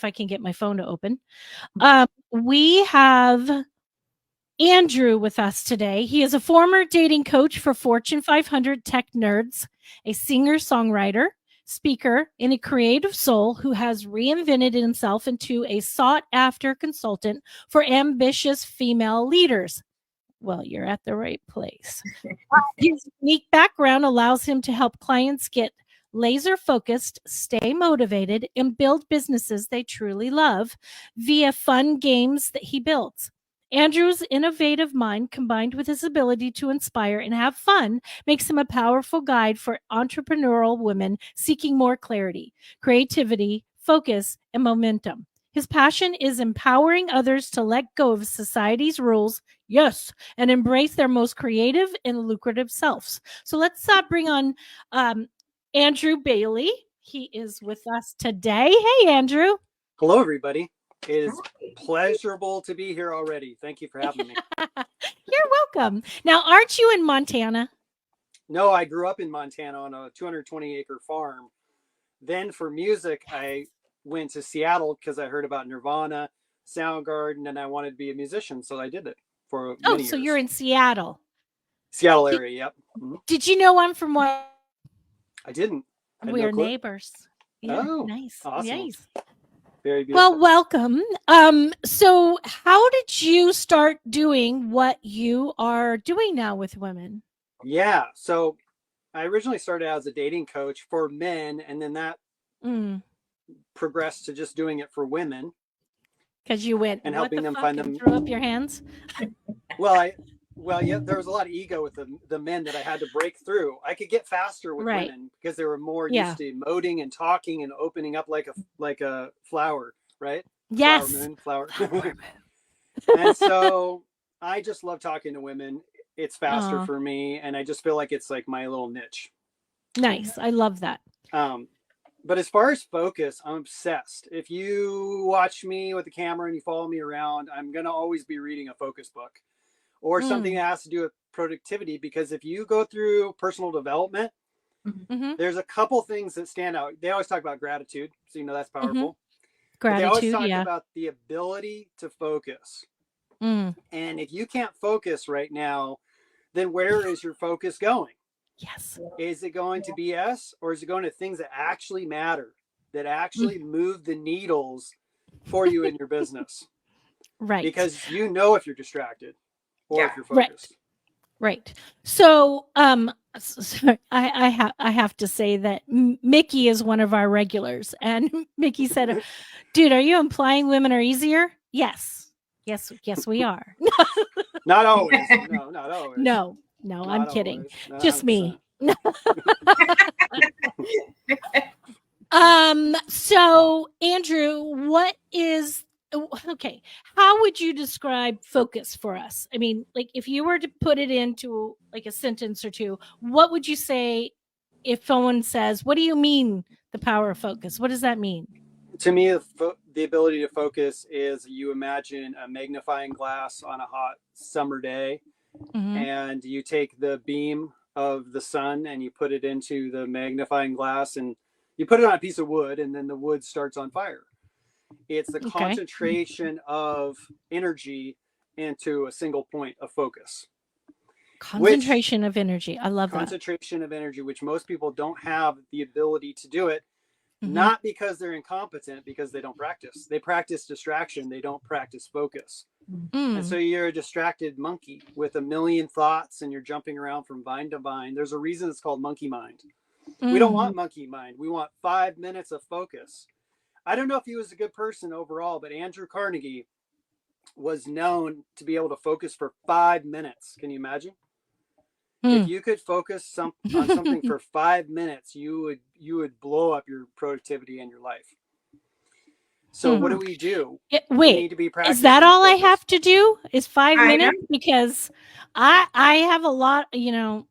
if I can get my phone to open. We have Andrew with us today. He is a former dating coach for Fortune 500 tech nerds, a singer-songwriter, speaker, and a creative soul who has reinvented himself into a sought-after consultant for ambitious female leaders. Well, you're at the right place. His unique background allows him to help clients get laser focused, stay motivated, and build businesses they truly love via fun games that he builds. Andrew's innovative mind, combined with his ability to inspire and have fun, makes him a powerful guide for entrepreneurial women seeking more clarity, creativity, focus, and momentum. His passion is empowering others to let go of society's rules, yes, and embrace their most creative and lucrative selves. So let's bring on Andrew Bailey. He is with us today. Hey, Andrew. Hello, everybody. It is pleasurable to be here already. Thank you for having me. You're welcome. Now, aren't you in Montana? No, I grew up in Montana on a 220-acre farm. Then for music, I went to Seattle because I heard about Nirvana, Soundgarden, and I wanted to be a musician. So I did it for many years. So you're in Seattle. Seattle area, yep. Mm-hmm. Did you know I'm from what? I didn't. We're neighbors. Yeah, oh, nice. Awesome. Nice. Very beautiful. Well, welcome. So how did you start doing what you are doing now with women? Yeah. So I originally started as a dating coach for men, and then that progressed to just doing it for women. Because you went and helping them find them. Throw up your hands. Well, yeah, there was a lot of ego with the men that I had to break through. I could get faster with women because they were more used to emoting and talking and opening up like a flower, right? Yes. Flower. And so I just love talking to women. It's faster for me, and I just feel like it's like my little niche. Nice. I love that. But as far as focus, I'm obsessed. If you watch me with the camera and you follow me around, I'm going to always be reading a focus book or something that has to do with productivity. Because if you go through personal development, there's a couple things that stand out. They always talk about gratitude. So, you know, that's powerful. Gratitude, they always talk about the ability to focus. And if you can't focus right now, then where is your focus going? Yes. Is it going to BS, or is it going to things that actually matter, that actually move the needles for you in your business? Right. Because you know if you're distracted or if you're focused. Right. So sorry, I have to say that Mickey is one of our regulars, and Mickey said, "Dude, are you implying women are easier?" Yes, we are. Not always. No, not always. No, not I'm always. kidding. No, just 100%. Me. So Andrew, what is okay? How would you describe focus for us? I mean, like if you were to put it into like a sentence or two, what would you say if someone says, "What do you mean the power of focus?" What does that mean? To me, the ability to focus is you imagine a magnifying glass on a hot summer day, and you take the beam of the sun and you put it into the magnifying glass and you put it on a piece of wood, and then the wood starts on fire. It's the concentration of energy into a single point of focus. Concentration of energy. I love that. Concentration of energy, which most people don't have the ability to do it. Not because they're incompetent, because they don't practice. They practice distraction. They don't practice focus. And so you're a distracted monkey with a million thoughts, and you're jumping around from vine to vine. There's a reason it's called monkey mind. We don't want monkey mind. We want 5 minutes of focus. I don't know if he was a good person overall, but Andrew Carnegie was known to be able to focus for 5 minutes. Can you imagine? If you could focus on something for 5 minutes, you would blow up your productivity and your life. So what do we do? Wait, we need to be is that all I have to do? Is 5 minutes? Because I have a lot, you know,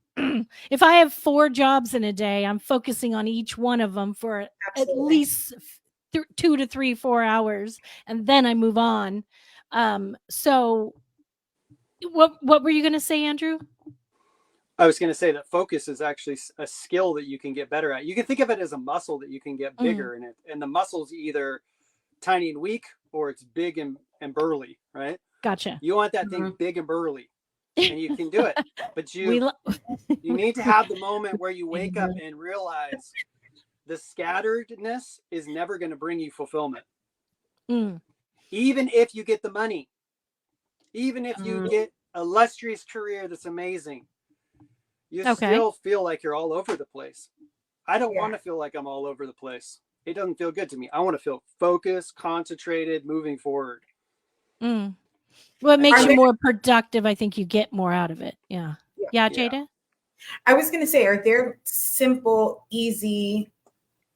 if I have 4 jobs in a day, I'm focusing on each one of them for at least 2 to 3, 4 hours, and then I move on. So what were you going to say, Andrew? I was going to say that focus is actually a skill that you can get better at. You can think of it as a muscle that you can get bigger in it. And the muscle's either tiny and weak, or it's big and burly, right? Gotcha. You want that thing big and burly, and you can do it. But you need to have the moment where you wake up and realize the scatteredness is never going to bring you fulfillment. Even if you get the money, even if you get a illustrious career that's amazing, you still feel like you're all over the place. I don't want to feel like I'm all over the place. It doesn't feel good to me. I want to feel focused, concentrated, moving forward. What makes you more productive? I think you get more out of it. Yeah, Jada? I was going to say, are there simple, easy,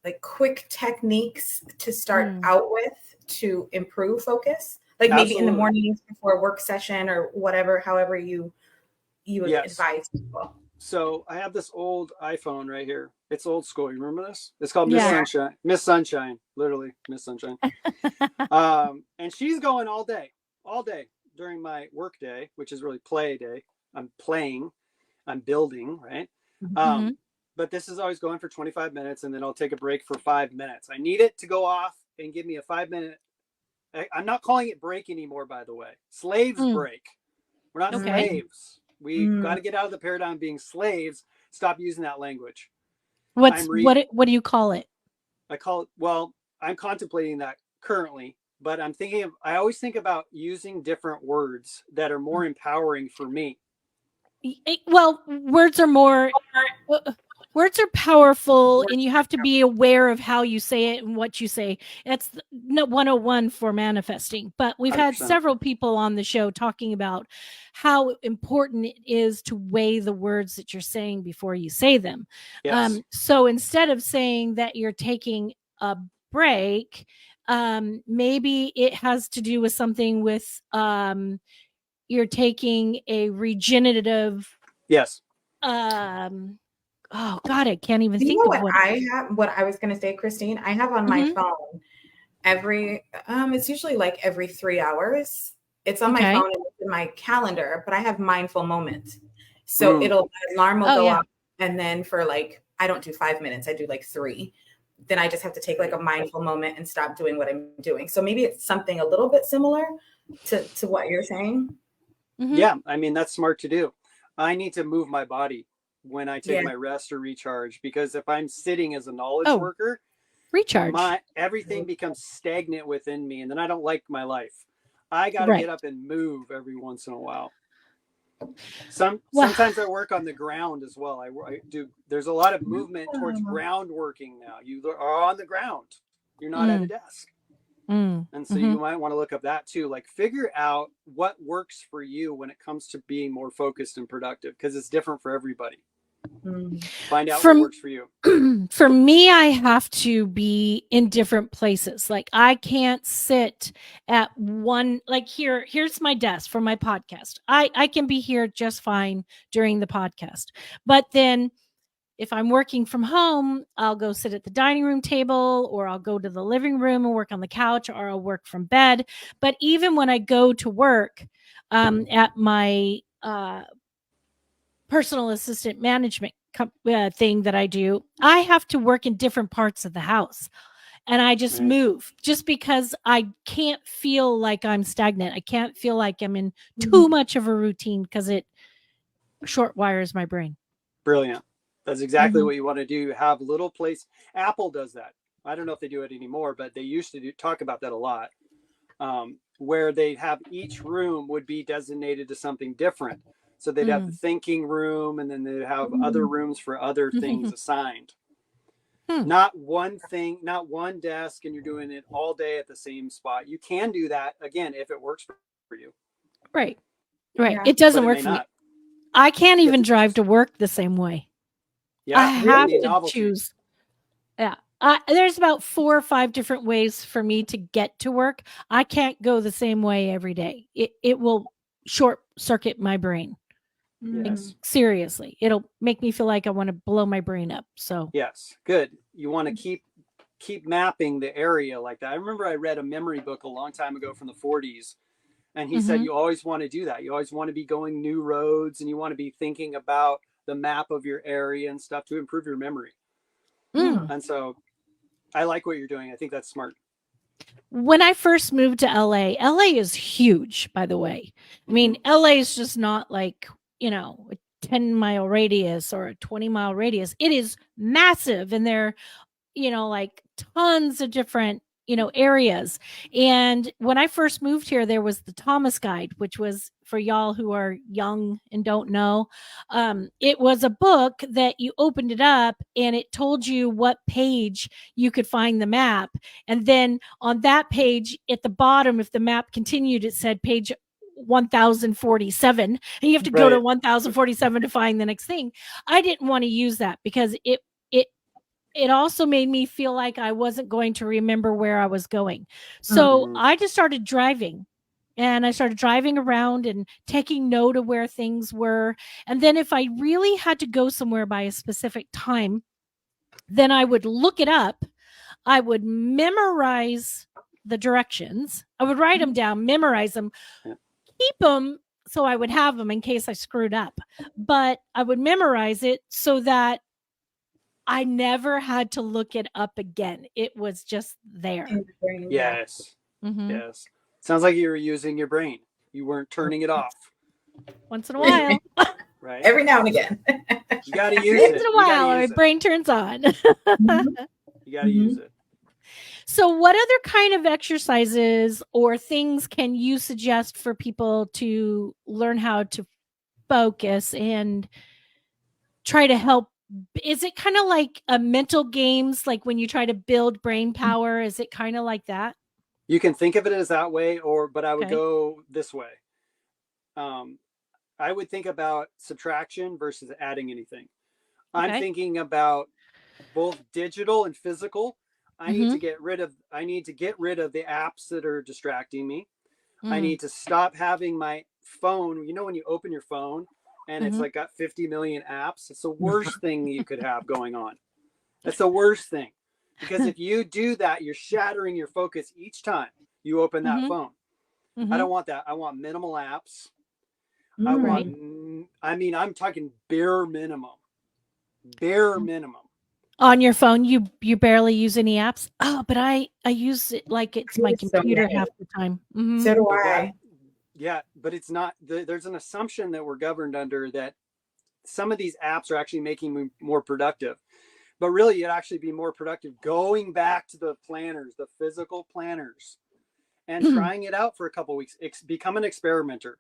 like quick techniques to start out with to improve focus? Like maybe in the mornings before a work session or whatever, however you advise people. So I have this old iPhone right here. It's old school. You remember this? It's called Miss Sunshine. Miss Sunshine, literally Miss Sunshine. And she's going all day during my work day, which is really play day. I'm playing, I'm building, right? But this is always going for 25 minutes, and then I'll take a break for 5 minutes. I need it to go off and give me a 5-minute. I'm not calling it break anymore, by the way. Slaves break. We're not slaves. We got to get out of the paradigm of being slaves. Stop using that language. What do you call it? I call it, well, I'm contemplating that currently, but I always think about using different words that are more empowering for me. Well, words are powerful, and you have to be aware of how you say it and what you say. It's 101 for manifesting. But we've had 100%. several people on the show talking about how important it is to weigh the words that you're saying before you say them. Yes. So instead of saying that you're taking a break, maybe it has to do with something with you're taking a regenerative. Yes. Oh God, I can't even think of what I have. What I was going to say, Christine, I have on my phone it's usually like every 3 hours. It's on my phone and it's in my calendar, but I have mindful moments. So alarm will go off, and then for I don't do 5 minutes, I do 3. Then I just have to take a mindful moment and stop doing what I'm doing. So maybe it's something a little bit similar to what you're saying. Yeah, I mean, that's smart to do. I need to move my body when I take my rest or recharge, because if I'm sitting as a knowledge worker, recharge, everything becomes stagnant within me, and then I don't like my life. I got to get up and move every once in a while. Sometimes I work on the ground as well. I do. There's a lot of movement towards ground working now. You are on the ground. You're not at a desk. And so you might want to look up that too. Figure out what works for you when it comes to being more focused and productive, because it's different for everybody. Find out what works for you. For me, I have to be in different places. I can't sit at one, here's my desk for my podcast. I can be here just fine during the podcast. But then if I'm working from home, I'll go sit at the dining room table, or I'll go to the living room and work on the couch, or I'll work from bed. But even when I go to work at my personal assistant management thing that I do, I have to work in different parts of the house, and I just move, just because I can't feel like I'm stagnant. I can't feel like I'm in too much of a routine, because it short wires my brain. Brilliant. That's exactly what you want to do. Have little place. Apple does that. I don't know if they do it anymore, but they used to talk about that a lot, where they have each room would be designated to something different. So they'd have the thinking room, and then they'd have other rooms for other things assigned. Not one thing, not one desk, and you're doing it all day at the same spot. You can do that, again, if it works for you. Right. Yeah. It doesn't work for me. I can't even drive to work the same way. Yeah, I have to choose. Yeah. There's about 4 or 5 different ways for me to get to work. I can't go the same way every day. It will short circuit my brain. Yes. Seriously, it'll make me feel like I want to blow my brain up. So yes, good. You want to keep mapping the area like that. I remember I read a memory book a long time ago from the 40s, and he said you always want to do that. You always want to be going new roads, and you want to be thinking about the map of your area and stuff to improve your memory. And so I like what you're doing. I think that's smart. When I first moved to LA is huge, by the way. I mean, LA is just not like, a 10-mile radius or a 20-mile radius. It is massive, and there, like tons of different, areas. And when I first moved here, there was the Thomas Guide, which was, for y'all who are young and don't know, it was a book that you opened it up and it told you what page you could find the map. And then on that page at the bottom, if the map continued, it said page 1047, and you have to go to 1047 to find the next thing. I didn't want to use that because it also made me feel like I wasn't going to remember where I was going. So I just started driving, and I started driving around and taking note of where things were. And then if I really had to go somewhere by a specific time, then I would look it up. I would memorize the directions. I would write them down, memorize them, keep them so I would have them in case I screwed up. But I would memorize it so that I never had to look it up again. It was just there. Yes. Yes. Sounds like you were using your brain. You weren't turning it off. Once in a while. Right. Every now and again. You got to use it. Once in a while, my brain turns on. You got to use it. So what other kind of exercises or things can you suggest for people to learn how to focus and try to help? Is it kind of like a mental games, like when you try to build brain power? Is it kind of like that? You can think of it as that way, but I would go this way. I would think about subtraction versus adding anything. I'm thinking about both digital and physical. I need to get rid of the apps that are distracting me. I need to stop having my phone. You know, when you open your phone and it's like got 50 million apps, it's the worst thing you could have going on. That's the worst thing. Because if you do that, you're shattering your focus each time you open that phone. I don't want that. I want minimal apps. I'm talking bare minimum. Bare minimum. On your phone, you barely use any apps? Oh, but I use it like it's my computer half the time. So do I. Yeah, but it's not. There's an assumption that we're governed under that some of these apps are actually making me more productive. But really, you'd actually be more productive going back to the planners, the physical planners, and trying it out for a couple of weeks. Become an experimenter.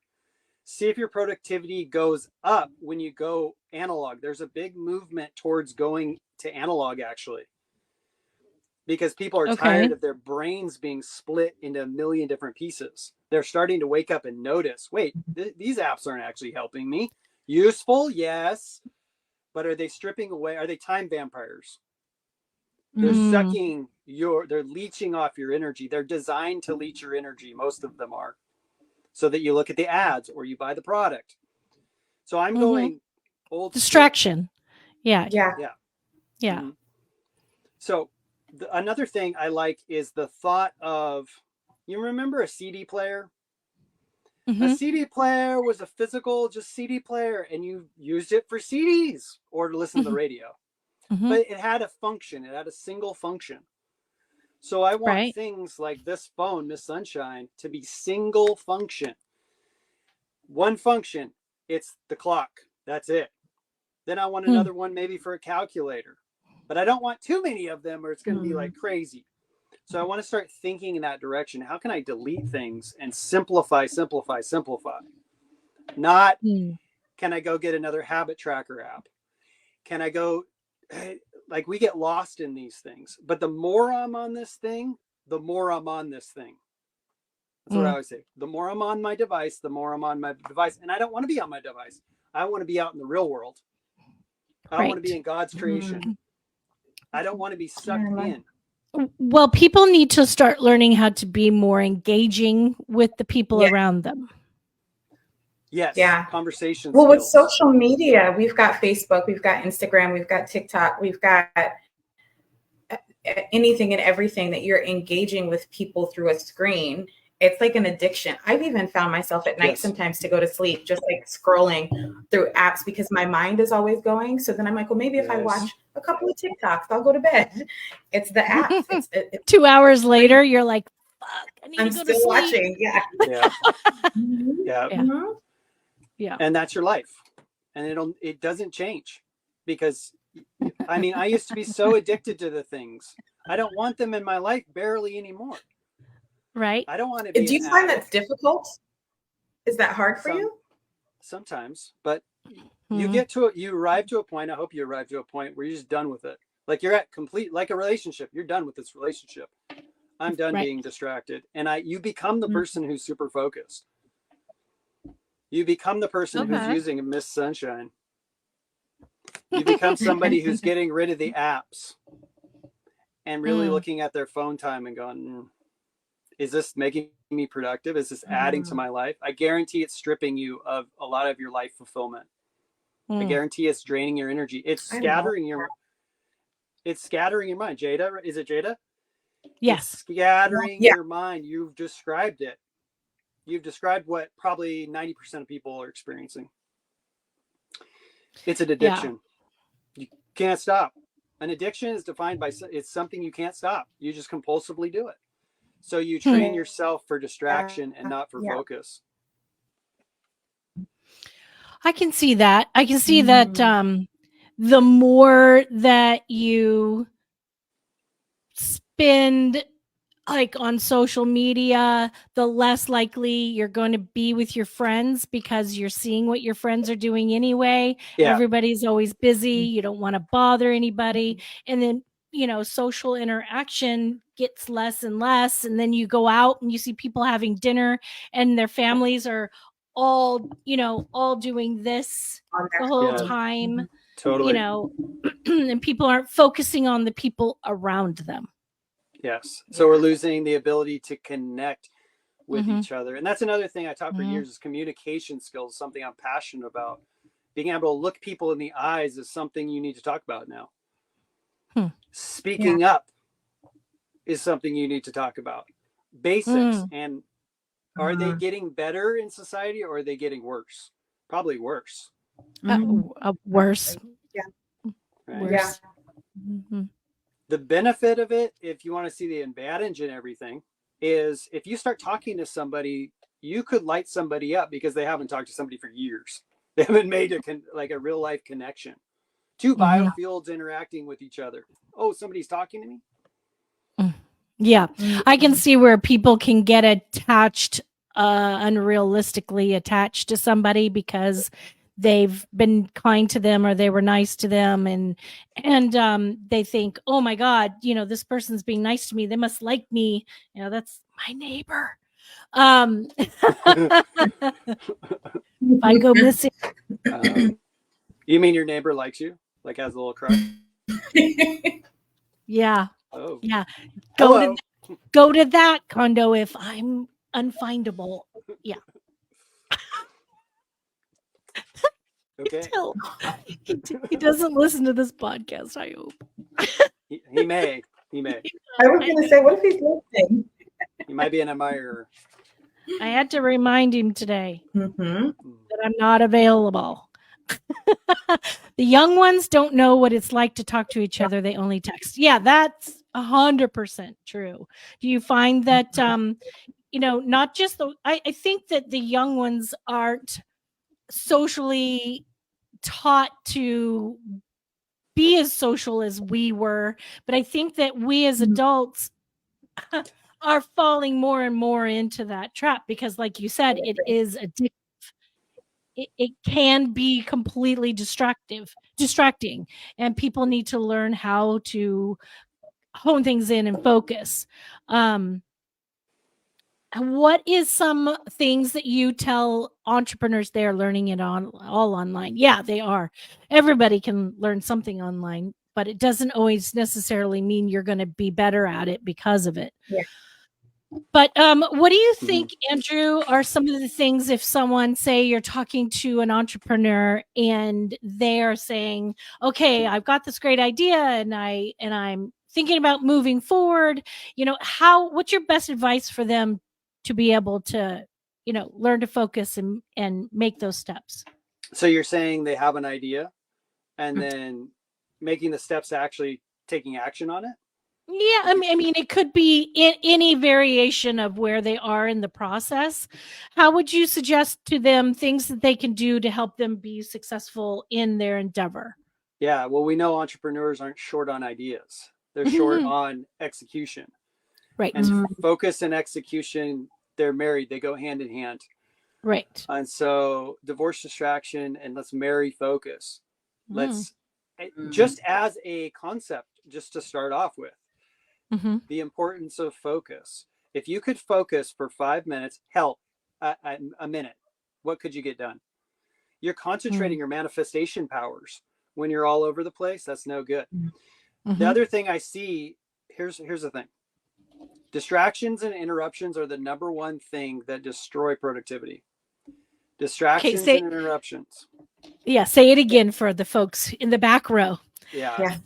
See if your productivity goes up when you go analog. There's a big movement towards going to analog, actually, because people are tired of their brains being split into a million different pieces. They're starting to wake up and notice, wait, these apps aren't actually helping me. Useful, yes. But are they stripping away? Are they time vampires? They're sucking they're leeching off your energy. They're designed to leech your energy. Most of them are, so that you look at the ads or you buy the product. So I'm going old distraction. Yeah. So another thing I like is the thought of, you remember a CD player? A CD player was a physical, just CD player, and you used it for CDs or to listen to the radio. But it had a function. It had a single function. So I want things like this phone, Miss Sunshine, to be single function. One function, it's the clock. That's it. Then I want another one maybe for a calculator. But I don't want too many of them or it's going to be like crazy. So I want to start thinking in that direction. How can I delete things and simplify? Not, can I go get another habit tracker app? Can I go, like, we get lost in these things. But the more I'm on this thing, the more I'm on this thing. That's what I always say. The more I'm on my device, the more I'm on my device. And I don't want to be on my device. I want to be out in the real world. I want to be in God's creation. I don't want to be sucked in. Well, people need to start learning how to be more engaging with the people around them. Yes. Yeah. Conversations. Well, with social media, we've got Facebook, we've got Instagram, we've got TikTok, we've got anything and everything that you're engaging with people through a screen. It's like an addiction. I've even found myself at night sometimes to go to sleep, just like scrolling through apps because my mind is always going. So then I'm like, well, maybe if I watch a couple of TikToks. I'll go to bed. It's the apps. It's 2 hours later, you're like, fuck, I need I'm to go still to sleep. watching. Yeah. Yeah. Mhm. Yeah. Yeah. Mhm. Yeah. And that's your life. And it doesn't change, because I mean, I used to be so addicted to the things. I don't want them in my life barely anymore. Right. I don't want to be. Do you find that difficult? Is that hard for you? Sometimes, but you arrive to a point. I hope you arrive to a point where you're just done with it. Like you're at complete, like a relationship. You're done with this relationship. I'm done being distracted. And you become the person who's super focused. You become the person who's using Miss Sunshine. You become somebody who's getting rid of the apps and really looking at their phone time and going, is this making me productive? Is this adding to my life? I guarantee it's stripping you of a lot of your life fulfillment. I guarantee it's draining your energy. It's scattering your mind. Jada, is it Jada? Yes. It's scattering your mind. You've described it. You've described what probably 90% of people are experiencing. It's an addiction. You can't stop. An addiction is defined by, it's something you can't stop. You just compulsively do it. So you train yourself for distraction and not for focus. I can see that. I can see that the more that you spend like on social media, the less likely you're going to be with your friends, because you're seeing what your friends are doing anyway. Everybody's always busy. You don't want to bother anybody. And then, social interaction gets less and less. And then you go out and you see people having dinner and their families are all doing this the whole time. Totally. And people aren't focusing on the people around them. Yes. So we're losing the ability to connect with each other. And that's another thing I taught for years is communication skills, something I'm passionate about. Being able to look people in the eyes is something you need to talk about now. Speaking up is something you need to talk about. Basics. And are they getting better in society, or are they getting worse? Probably worse. Worse. Yeah. Right? Worse. Yeah. The benefit of it, if you want to see the advantage in everything, is if you start talking to somebody, you could light somebody up because they haven't talked to somebody for years. They haven't made a real life connection. Two biofields interacting with each other. Oh, somebody's talking to me? Yeah. I can see where people can get attached, unrealistically attached to somebody because they've been kind to them or they were nice to them, and they think, oh my God, this person's being nice to me, they must like me, that's my neighbor. If I go missing. You mean your neighbor likes you, like has a little crush? Yeah. Oh yeah, go to that condo if I'm unfindable. Yeah. Okay. He doesn't listen to this podcast, I hope. He may. I was going to say, what if he's listening? He might be an admirer. I had to remind him today that I'm not available. The young ones don't know what it's like to talk to each other. They only text. Yeah, that's 100% true. Do you find that, not just I think that the young ones aren't socially taught to be as social as we were, but I think that we as adults are falling more and more into that trap because, like you said, it is addictive. It can be completely distracting, and people need to learn how to hone things in and focus. What is some things that you tell entrepreneurs they're learning it all online? Yeah, they are. Everybody can learn something online, but it doesn't always necessarily mean you're going to be better at it because of it. Yeah. But what do you think, Andrew, are some of the things if someone, say you're talking to an entrepreneur and they are saying, okay, I've got this great idea and I'm thinking about moving forward, what's your best advice for them to be able to, learn to focus and make those steps? So you're saying they have an idea and then making the steps to actually taking action on it. Yeah, I mean, it could be in any variation of where they are in the process. How would you suggest to them things that they can do to help them be successful in their endeavor? Yeah, well, we know entrepreneurs aren't short on ideas. They're short on execution. Right. And focus and execution, they're married. They go hand in hand. Right. And so divorce distraction and let's marry focus. Let's just as a concept, just to start off with, the importance of focus. If you could focus for 5 minutes, hell, a minute, what could you get done? You're concentrating your manifestation powers. When you're all over the place, that's no good. The other thing I see, here's the thing. Distractions and interruptions are the number one thing that destroy productivity. Distractions and interruptions. Yeah, say it again for the folks in the back row. Yeah.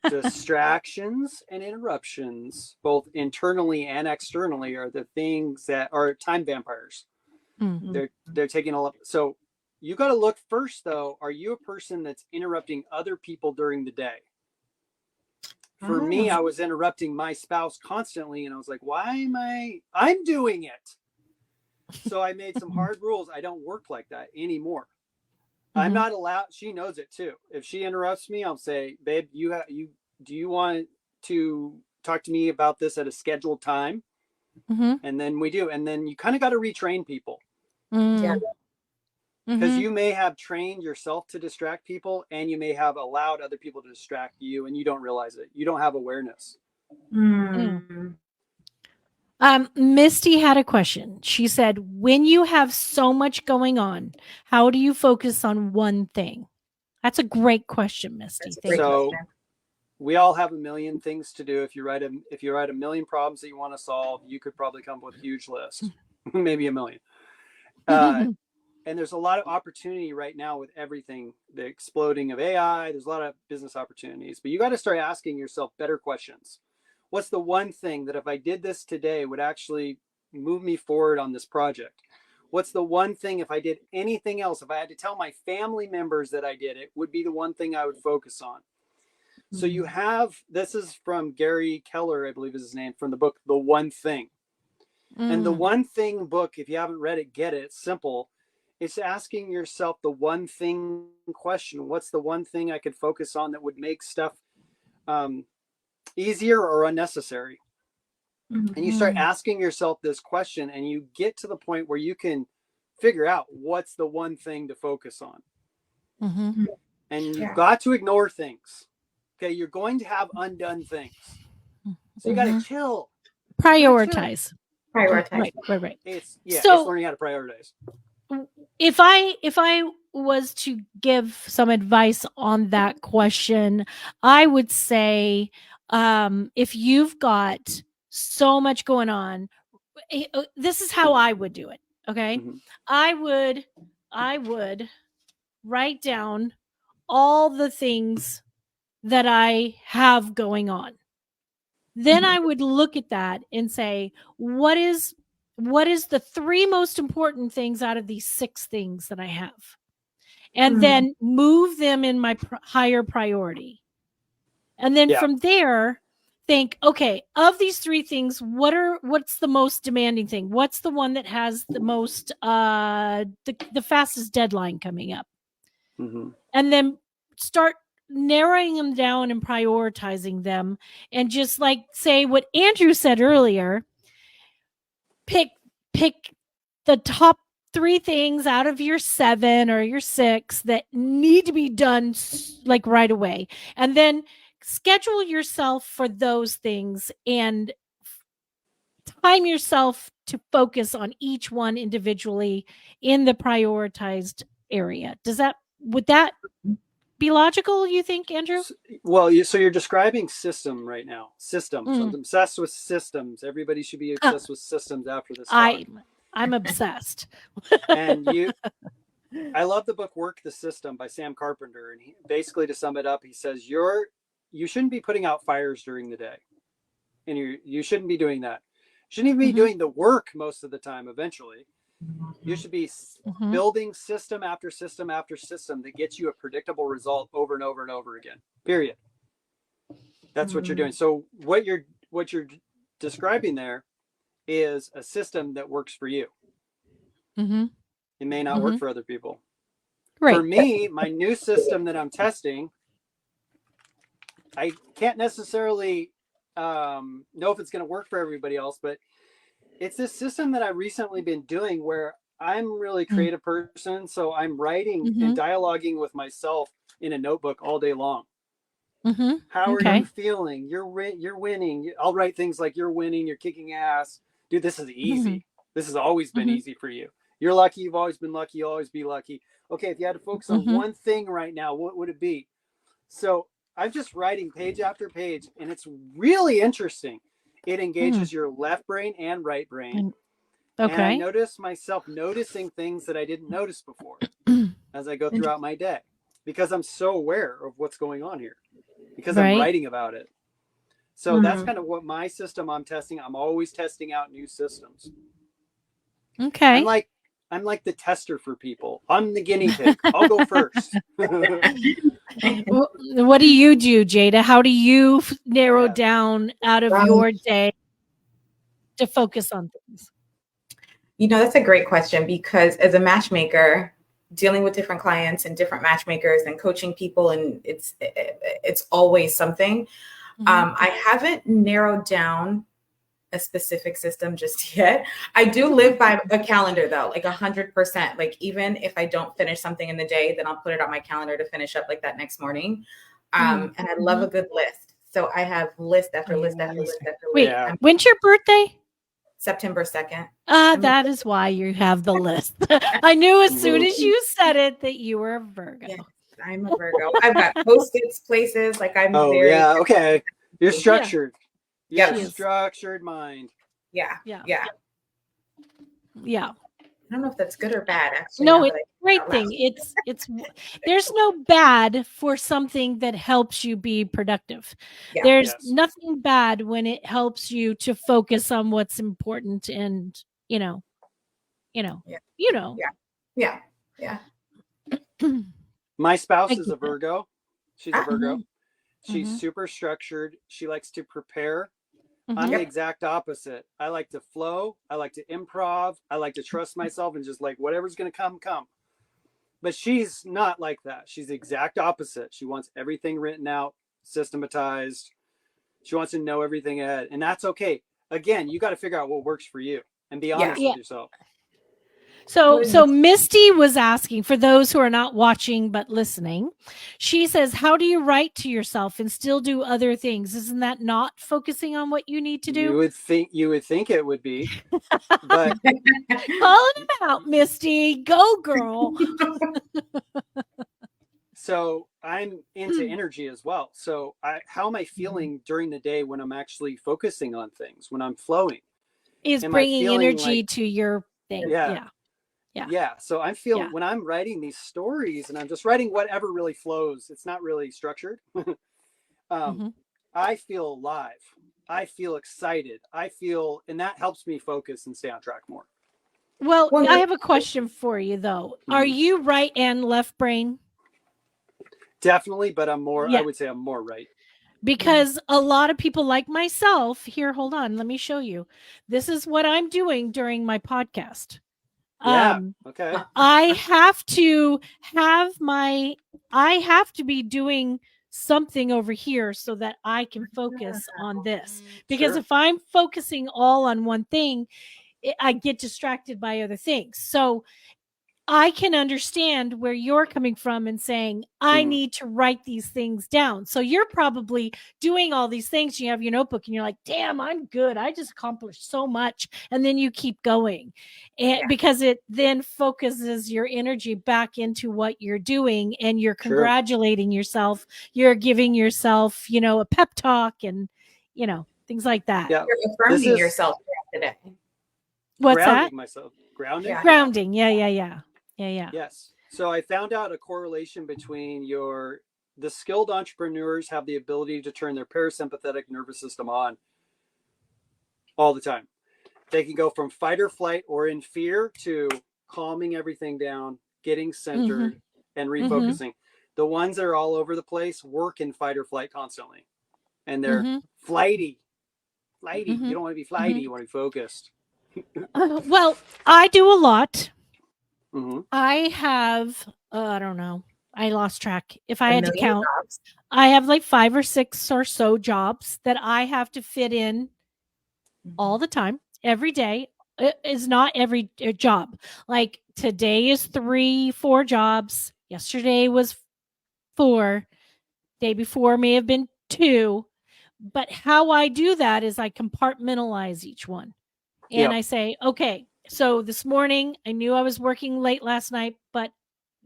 Distractions and interruptions, both internally and externally, are the things that are time vampires. They're taking a lot. So you got to look first, though. Are you a person that's interrupting other people during the day? For me, I was interrupting my spouse constantly, and I was like, why am I'm doing it? So I made some hard rules. I don't work like that anymore. I'm not allowed. She knows it too. If she interrupts me, I'll say, babe, do you want to talk to me about this at a scheduled time? And then we do. And then you kind of got to retrain people. Because you may have trained yourself to distract people, and you may have allowed other people to distract you, and you don't realize it. You don't have awareness. Misty had a question. She said, when you have so much going on, how do you focus on one thing? That's a great question, Misty. So we all have a million things to do. If you write a million problems that you want to solve, you could probably come up with a huge list, maybe a million. And there's a lot of opportunity right now with everything, the exploding of AI. There's a lot of business opportunities, but you got to start asking yourself better questions. What's the one thing that if I did this today would actually move me forward on this project? What's the one thing if I did anything else, if I had to tell my family members that I did it, would be the one thing I would focus on? So you have, this is from Gary Keller, I believe is his name, from the book, The One Thing. And the One Thing book, if you haven't read it, get it. It's simple. It's asking yourself the one thing question. What's the one thing I could focus on that would make stuff easier or unnecessary? And you start asking yourself this question, and you get to the point where you can figure out what's the one thing to focus on. And you've got to ignore things. Okay, you're going to have undone things. So you got to chill. Prioritize. Prioritize. Right. It's learning how to prioritize. If I was to give some advice on that question, I would say if you've got so much going on, this is how I would do it. Okay. I would write down all the things that I have going on. Then I would look at that and say, what is the 3 most important things out of these 6 things that I have? And then move them in my higher priority. And then from there, think, okay, of these 3 things, what's the most demanding thing? What's the one that has the most, the fastest deadline coming up? And then start narrowing them down and prioritizing them. And just like say what Andrew said earlier, pick the top 3 things out of your 7 or your 6 that need to be done like right away. And then schedule yourself for those things and time yourself to focus on each one individually in the prioritized area. Would that be logical, you think, Andrew? Well, so you're describing system right now. Systems. I'm obsessed with systems. Everybody should be obsessed with systems after this talk. I'm obsessed. And I love the book Work the System by Sam Carpenter. And basically, to sum it up, he says you shouldn't be putting out fires during the day. And you shouldn't be doing that. You shouldn't even be doing the work most of the time eventually. You should be Mhm. building system after system after system that gets you a predictable result over and over and over again. Period. That's what you're doing. So what you're describing there is a system that works for you. Mhm. It may not work for other people. Right. For me, my new system that I'm testing, I can't necessarily know if it's going to work for everybody else, but it's this system that I've recently been doing where I'm really creative person. So I'm writing and dialoguing with myself in a notebook all day long. How are you feeling? You're winning. I'll write things like, you're winning, you're kicking ass. Dude, this is easy. This has always been easy for you. You're lucky. You've always been lucky. You'll always be lucky. Okay, if you had to focus on one thing right now, what would it be? So I'm just writing page after page, and it's really interesting. It engages your left brain and right brain. Okay. And I notice myself noticing things that I didn't notice before as I go throughout my day, because I'm so aware of what's going on here, because I'm writing about it. So that's kind of what my system I'm testing. I'm always testing out new systems. Okay. I'm like the tester for people. I'm the guinea pig. I'll go first. What do you do, Jada? How do you narrow down out of your day to focus on things? You know, that's a great question, because as a matchmaker, dealing with different clients and different matchmakers and coaching people, and it's always something. I haven't narrowed down a specific system just yet. I do live by a calendar though, like 100%. Like even if I don't finish something in the day, then I'll put it on my calendar to finish up like that next morning. And I love a good list. So I have list after list after list after list. Wait, when's your birthday? September 2nd. That is why you have the list. I knew as soon as you said it that you were a Virgo. Yes, I'm a Virgo. I've got Post-its places. Like I'm very. Yeah. Okay. You're structured. Yeah. Yes. Structured mind. Yeah. Yeah. Yeah. Yeah. I don't know if that's good or bad. Actually, no, it's a great thing. It's there's no bad for something that helps you be productive. Yeah. There's nothing bad when it helps you to focus on what's important, and Yeah. My spouse is a Virgo. She's a Virgo. She's super structured. She likes to prepare. I'm the exact opposite. I like to flow. I like to improv. I like to trust myself and just like whatever's going to come. But she's not like that. She's the exact opposite. She wants everything written out, systematized. She wants to know everything ahead. And that's okay. Again, you got to figure out what works for you and be honest with yourself. So Misty was asking, for those who are not watching but listening, she says, how do you write to yourself and still do other things? Isn't that not focusing on what you need to do? You would think it would be, but calling him out, Misty. Go girl. So I'm into energy as well. So how am I feeling during the day when I'm actually focusing on things, when I'm flowing? Is bringing energy to your thing. Yeah. So I'm feeling when I'm writing these stories and I'm just writing whatever really flows, it's not really structured. I feel alive. I feel excited. And that helps me focus and stay on track more. Well, I have a question for you though. Are you right and left brain? Definitely, but I'm more, I would say I'm more right. Because a lot of people like myself here, hold on, let me show you. This is what I'm doing during my podcast. Okay. I have to be doing something over here so that I can focus on this. Because if I'm focusing all on one thing, I get distracted by other things. So I can understand where you're coming from and saying, I need to write these things down. So you're probably doing all these things. You have your notebook and you're like, damn, I'm good. I just accomplished so much. And then you keep going because it then focuses your energy back into what you're doing, and you're congratulating yourself. You're giving yourself, a pep talk and, things like that. Yeah. You're affirming yourself today. What's that? Myself. Grounding? Grounding. Yeah. Yes. So I found out a correlation between the skilled entrepreneurs have the ability to turn their parasympathetic nervous system on all the time. They can go from fight or flight or in fear to calming everything down, getting centered, and refocusing. The ones that are all over the place work in fight or flight constantly. And they're flighty. You don't want to be flighty. You want to be focused. Well, I do a lot. Mm-hmm. I have, I don't know. I lost track. If I had to count, jobs. I have like 5 or 6 or so jobs that I have to fit in all the time, every day. It is not every job. Like today is 3, 4 jobs. Yesterday was 4. Day before may have been 2. But how I do that is I compartmentalize each one. And I say, okay, so this morning I knew I was working late last night, but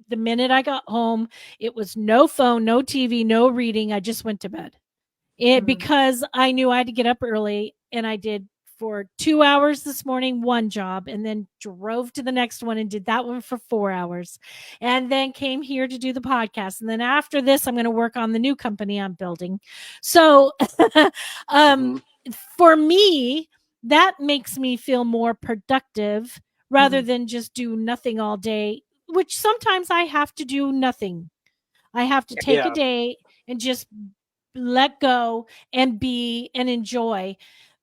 the minute I got home, it was no phone, no TV, no reading. I just went to bed. Because I knew I had to get up early, and I did for 2 hours this morning, one job, and then drove to the next one and did that one for 4 hours, and then came here to do the podcast. And then after this, I'm going to work on the new company I'm building. So for me, that makes me feel more productive rather than just do nothing all day, which sometimes I have to do nothing. I have to take a day and just let go and be and enjoy,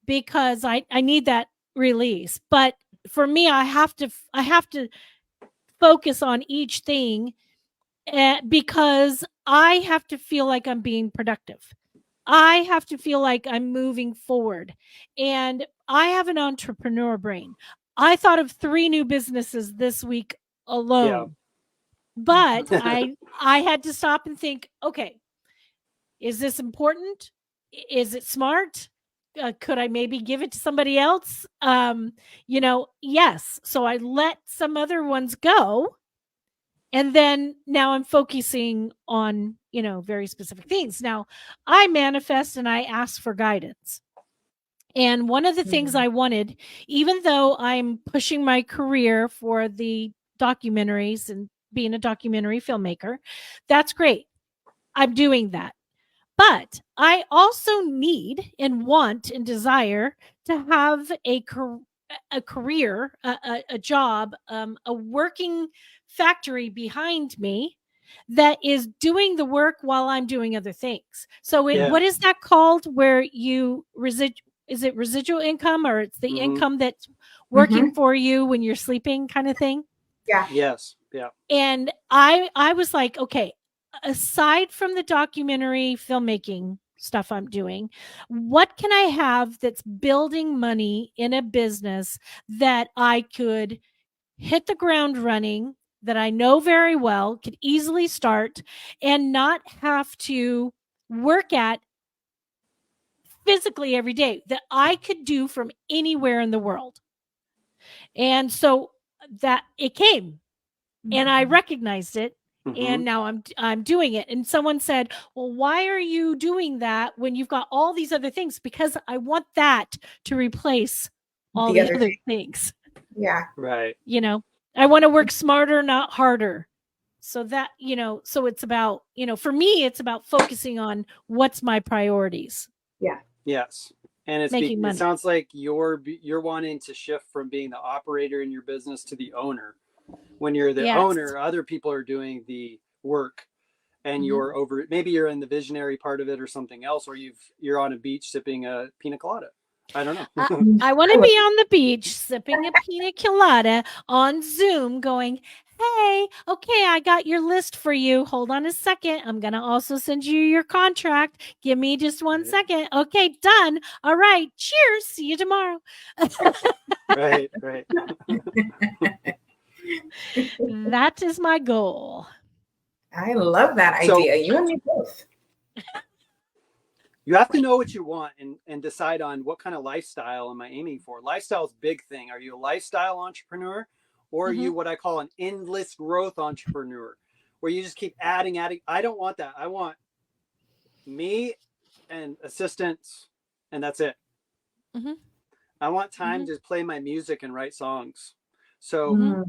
because I need that release. But for me, I have to focus on each thing because I have to feel like I'm being productive. I have to feel like I'm moving forward. And I have an entrepreneur brain. I thought of 3 new businesses this week alone. But I had to stop and think, okay, is this important? Is it smart? Could I maybe give it to somebody else? Yes. So I let some other ones go. And then now I'm focusing on, very specific things. Now I manifest and I ask for guidance. And one of the things I wanted, even though I'm pushing my career for the documentaries and being a documentary filmmaker, that's great. I'm doing that. But I also need and want and desire to have a career, a job, a working factory behind me that is doing the work while I'm doing other things. So what is that called where you is it residual income, or it's the income that's working for you when you're sleeping kind of thing? Yeah. Yes. Yeah. And I was like, okay, aside from the documentary filmmaking stuff I'm doing, what can I have that's building money in a business that I could hit the ground running, that I know very well, could easily start and not have to work at physically every day, that I could do from anywhere in the world. And so that it came and I recognized it. And now I'm doing it. And someone said, well, why are you doing that when you've got all these other things? Because I want that to replace all the other things. Yeah. Right. I want to work smarter, not harder. So that, so it's about, for me, it's about focusing on what's my priorities. Yeah. Yes. And it sounds like you're wanting to shift from being the operator in your business to the owner. When you're the owner, other people are doing the work, and you're over. Maybe you're in the visionary part of it or something else, or you're on a beach sipping a pina colada. I don't know. I want to be on the beach sipping a pina colada on Zoom going, hey, okay, I got your list for you. Hold on a second. I'm going to also send you your contract. Give me just 1 second. Okay, done. All right. Cheers. See you tomorrow. Right. That is my goal. I love that idea. You and me both. You have to know what you want and decide on what kind of lifestyle am I aiming for. Lifestyle is a big thing. Are you a lifestyle entrepreneur, or are you what I call an endless growth entrepreneur, where you just keep adding? I don't want that. I want me and assistants, and that's it. I want time to play my music and write songs. So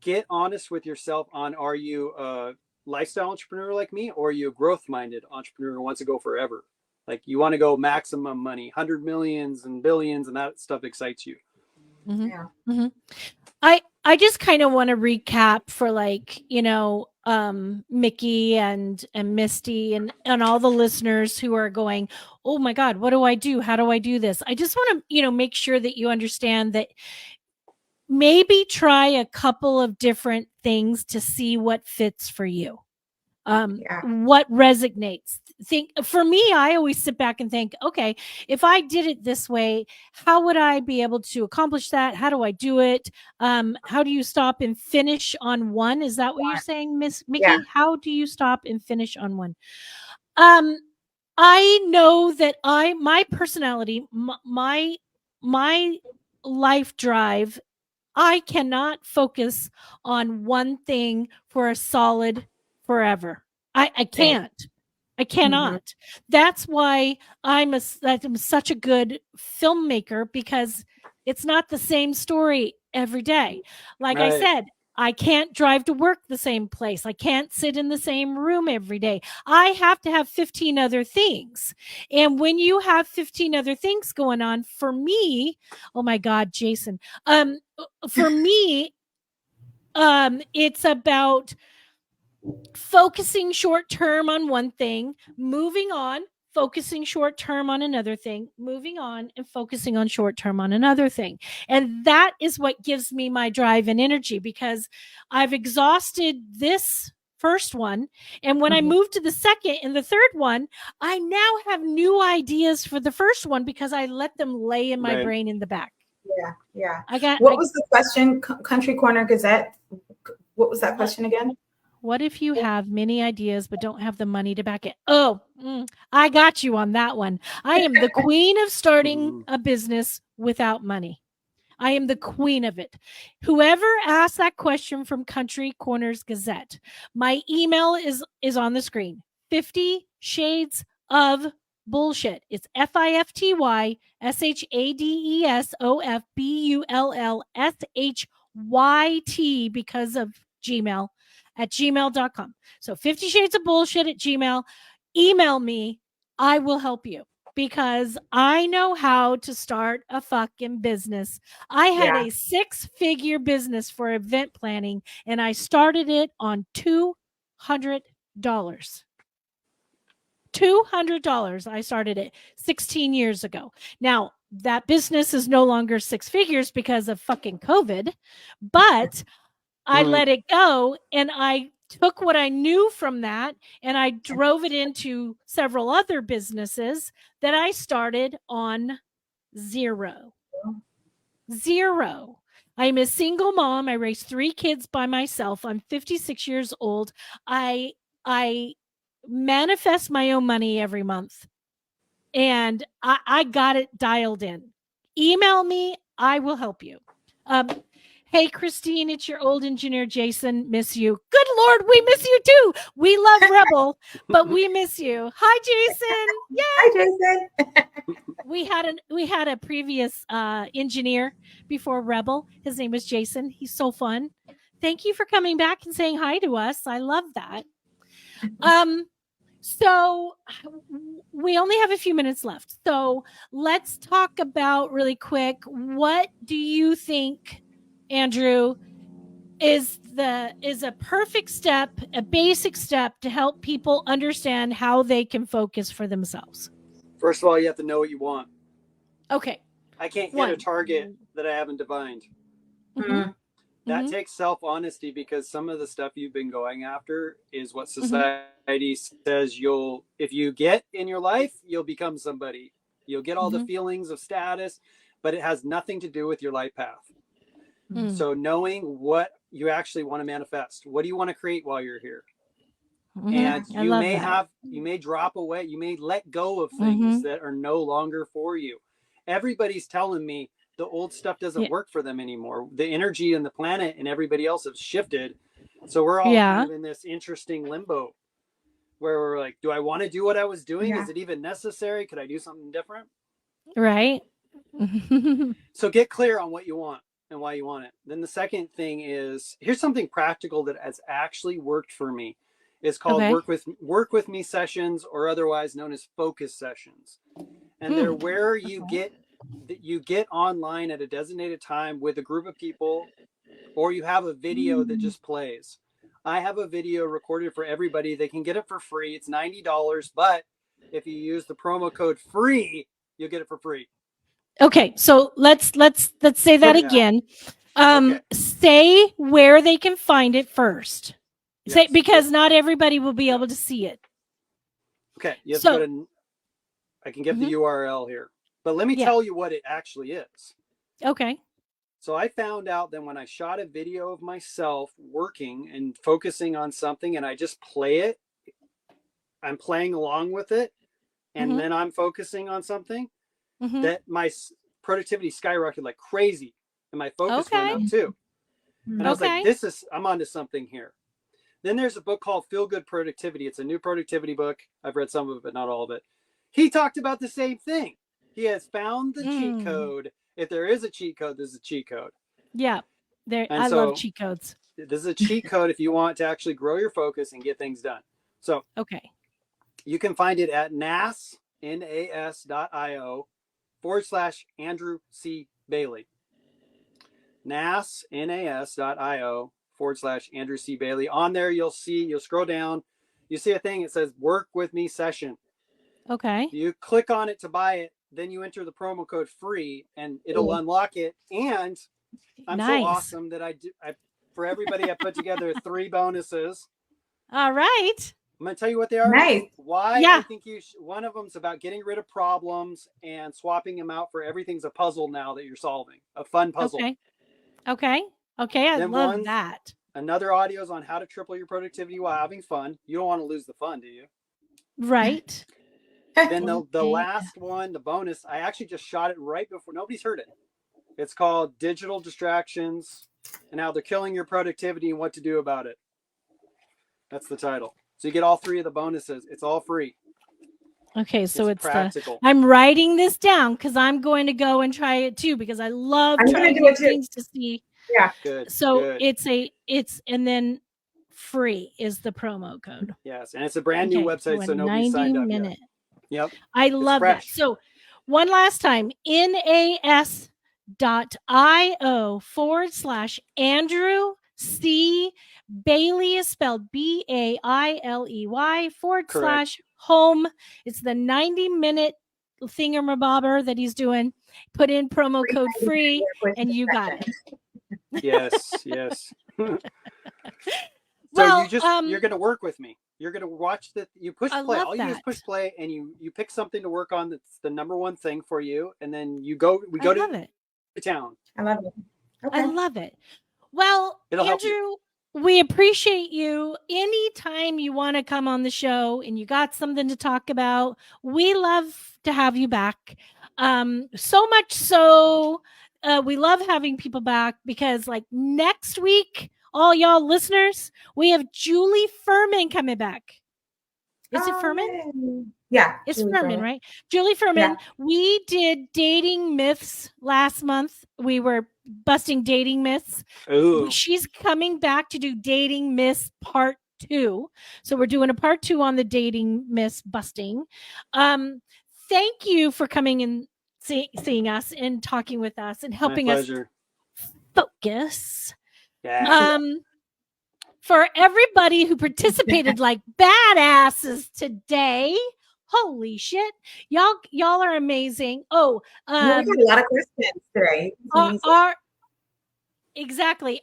get honest with yourself on, are you a lifestyle entrepreneur like me, or are you a growth-minded entrepreneur who wants to go forever? Like, you want to go maximum money, 100 millions and billions, and that stuff excites you. Yeah. Mm-hmm. I just kind of want to recap for like, Mickey and Misty and all the listeners who are going, oh my God, what do I do? How do I do this? I just want to, make sure that you understand that maybe try a couple of different things to see what fits for you. What resonates. Think for me, I always sit back and think, okay, if I did it this way, how would I be able to accomplish that? How do I do it? How do you stop and finish on one? Is that what you're saying, Miss Mickey? Yeah. How do you stop and finish on one? I know that my personality, my life drive, I cannot focus on one thing for a solid forever. I can't. I cannot. That's why I'm such a good filmmaker, because it's not the same story every day. Like I said, I can't drive to work the same place. I can't sit in the same room every day. I have to have 15 other things. And when you have 15 other things going on, for me, oh my God, Jason, for me, it's about focusing short term on one thing, moving on, focusing short term on another thing, moving on, and focusing on short term on another thing. And that is what gives me my drive and energy, because I've exhausted this first one. And when I move to the second and the third one, I now have new ideas for the first one because I let them lay in my brain in the back. Yeah. What was the question? Country Corner Gazette. What was that question again? What if you have many ideas but don't have the money to back it? Oh, I got you on that one. I am the queen of starting a business without money. I am the queen of it. Whoever asked that question from Country Corners Gazette, my email is on the screen. 50 Shades of Bullshit. It's FIFTYSHADESOFBULLSHYT because of Gmail at gmail.com. So 50 Shades of Bullshit at Gmail. Email me. I will help you, because I know how to start a fucking business. I had a 6-figure business for event planning, and I started it on $200. $200. I started it 16 years ago. Now, that business is no longer 6 figures because of fucking COVID, but I let it go, and I took what I knew from that and I drove it into several other businesses that I started on zero. I'm a single mom. I raised 3 kids by myself. I'm 56 years old. I manifest my own money every month, and I got it dialed in. Email me. I will help you. Hey, Christine, it's your old engineer, Jason. Miss you. Good Lord, we miss you too. We love Rebel, but we miss you. Hi, Jason. Yeah. Hi, Jason. We had a previous engineer before Rebel. His name was Jason. He's so fun. Thank you for coming back and saying hi to us. I love that. So we only have a few minutes left. So let's talk about really quick. What do you think, Andrew, is a perfect step, a basic step to help people understand how they can focus for themselves? First of all, you have to know what you want. Okay. I can't hit a target that I haven't defined. That takes self-honesty, because some of the stuff you've been going after is what society says if you get in your life, you'll become somebody. You'll get all the feelings of status, but it has nothing to do with your life path. So knowing what you actually want to manifest, what do you want to create while you're here? And you may drop away, you may let go of things that are no longer for you. Everybody's telling me the old stuff doesn't work for them anymore. The energy and the planet and everybody else have shifted. So we're all kind of in this interesting limbo where we're like, do I want to do what I was doing? Is it even necessary? Could I do something different? Right. So get clear on what you want and why you want it. Then the second thing is, here's something practical that has actually worked for me. It's called work with me sessions, or otherwise known as focus sessions. And they're where you get that you get online at a designated time with a group of people, or you have a video that just plays. I have a video recorded for everybody. They can get it for free. It's $90, but if you use the promo code FREE, you'll get it for free. Okay, so let's say that again. Say where they can find it first. Say, because not everybody will be able to see it. Okay, you have to go to, I can give the URL here, but let me tell you what it actually is. Okay. So I found out that when I shot a video of myself working and focusing on something and I just play it, I'm playing along with it, and then I'm focusing on something, that my productivity skyrocketed like crazy and my focus went up too. And I was like, I'm onto something here. Then there's a book called Feel Good Productivity. It's a new productivity book. I've read some of it, but not all of it. He talked about the same thing. He has found the cheat code. If there is a cheat code, there's a cheat code. Yeah. I love cheat codes. This is a cheat code if you want to actually grow your focus and get things done. So you can find it at nas.io/Andrew C. Bailey. nas.io/Andrew C. Bailey. On there, you'll scroll down, you see a thing. It says work with me session. Okay. You click on it to buy it. Then you enter the promo code FREE and it'll unlock it. And I'm so awesome that for everybody, I put together 3 bonuses. All right. I'm going to tell you what they are. Nice. Why I think one of them is about getting rid of problems and swapping them out for everything's a puzzle now that you're solving, a fun puzzle. Okay. I love that. Another audio is on how to triple your productivity while having fun. You don't want to lose the fun, do you? Right. Then the last one, the bonus, I actually just shot it right before. Nobody's heard it. It's called Digital Distractions and How They're Killing Your Productivity and What to Do About It. That's the title. So you get all 3 of the bonuses. It's all free. Okay, so it's practical. I'm writing this down because I'm going to go and try it too because I love trying new things to see. Yeah. Good. So it's and then free is the promo code. Yes, and it's a brand new website, so nobody's signed up yet. Yep. I love that. So one last time, nas.io/Andrew C. Bailey is spelled BAILEY /home. It's the 90-minute thingamabobber that he's doing. Put in promo code free and you got it. Yes. Well, you're going to work with me. You're going to watch you push play. All you do is push play and you pick something to work on that's the number one thing for you. And then we go to town. I love it. Okay. I love it. Well, Andrew, we appreciate you. Anytime you want to come on the show and you got something to talk about, we love to have you back. So much so, we love having people back because like next week, all y'all listeners, we have Julie Furman coming back. Is it Furman? Yeah. It's Furman, right? Julie Furman. Yeah. We did dating myths last month. We were busting dating myths. Ooh. She's coming back to do dating myths part 2. So we're doing a part 2 on the dating myths busting. Thank you for coming and seeing us and talking with us and helping us focus. Yeah. For everybody who participated like badasses today, holy shit, y'all are amazing. We got a lot of questions today.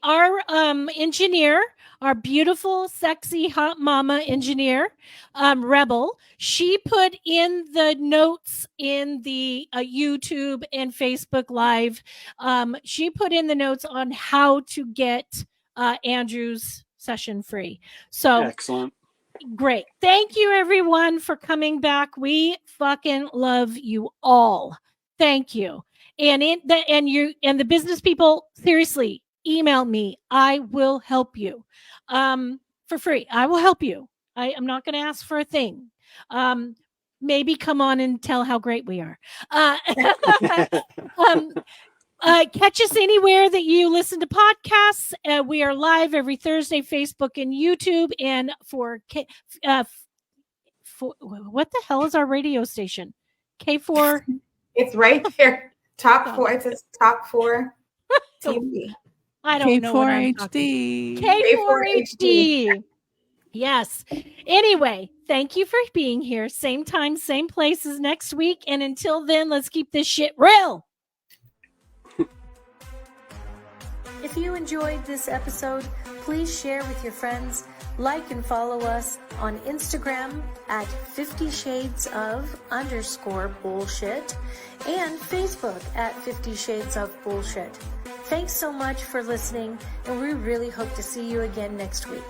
Our engineer, our beautiful, sexy, hot mama engineer, Rebel, she put in the notes in the YouTube and Facebook Live. She put in the notes on how to get Andrew's session free. So excellent. Great. Thank you everyone for coming back. We fucking love you all. Thank you. And the business people, seriously, email me. I will help you for free. I will help you. I'm not going to ask for a thing. Maybe come on and tell how great we are. Catch us anywhere that you listen to podcasts. We are live every Thursday, Facebook and YouTube. And for what the hell is our radio station? K4. It's right there. Top 4. It says top 4 So, TV. I don't know what I'm talking. K4HD. K4HD. Yes. Anyway, thank you for being here. Same time, same place as next week. And until then, let's keep this shit real. If you enjoyed this episode, please share with your friends, like and follow us on Instagram at 50 Shades of _bullshit and Facebook at 50 Shades of Bullshit. Thanks so much for listening, and we really hope to see you again next week.